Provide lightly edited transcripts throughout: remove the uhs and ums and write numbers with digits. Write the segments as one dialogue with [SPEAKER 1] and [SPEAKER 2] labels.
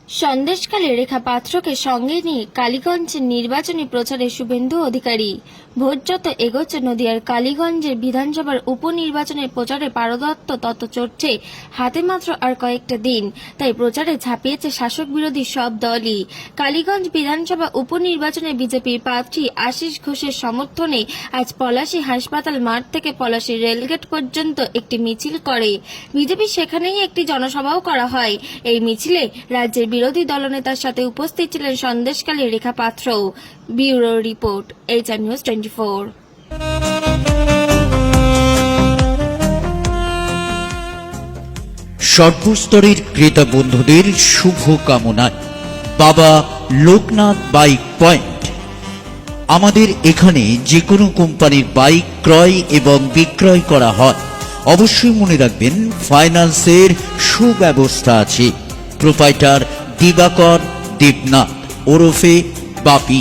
[SPEAKER 1] সন্দেশখালী রেখা পাত্রকে সঙ্গে নিয়ে কালীগঞ্জের নির্বাচনী প্রচারে শুভেন্দু অধিকারী। ভোট যত এগোচ্ছে নদিয়ার কালীগঞ্জের বিধানসভার উপনির্বাচনের প্রচারে পারদত্ত তত চড়ছে হাতে মাত্র আর কয়েকটা দিন, তাই প্রচারে ঝাঁপিয়েছে শাসক বিরোধী সব দলই। কালীগঞ্জ বিধানসভা উপনির্বাচনে বিজেপির প্রার্থী আশিস ঘোষের সমর্থনে আজ পলাশী হাসপাতাল মাঠ থেকে পলাশী রেলগেট পর্যন্ত একটি মিছিল করে বিজেপি। সেখানেই একটি জনসভাও করা হয়। এই মিছিলে রাজ্যের বিরোধী দলনেতার সাথে উপস্থিত ছিলেন সন্দেশখালী রেখা পাত্র। Bureau report, HR news 24।
[SPEAKER 2] সর্বস্তরের ক্রেতা বন্ধুদের শুভ কামনায় বাবা লোকনাথ বাইক পয়েন্ট। আমাদের এখানে যে কোনো কোম্পানির বাইক ক্রয় এবং বিক্রয় করা হয়। অবশ্যই মনে রাখবেন, ফাইন্যান্সের সুব্যবস্থা আছে। প্রোপাইটার দিবাকর দেবনাথ ওরফে বাপি।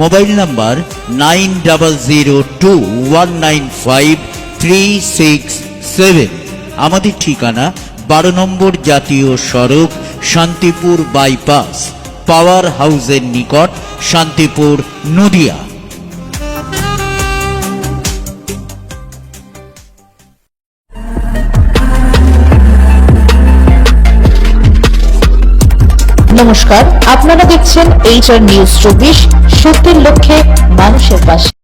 [SPEAKER 2] Mobile number 9002195367। আমাদের ঠিকানা 12 নম্বর জাতীয় সড়ক, শান্তিপুর বাইপাস, পাওয়ার হাউসের নিকট, শান্তিপুর, নদিয়া।
[SPEAKER 3] নমস্কার, আপনারা দেখছেন HR নিউজ 24, সত্যের লক্ষ্যে মানুষের পাশে।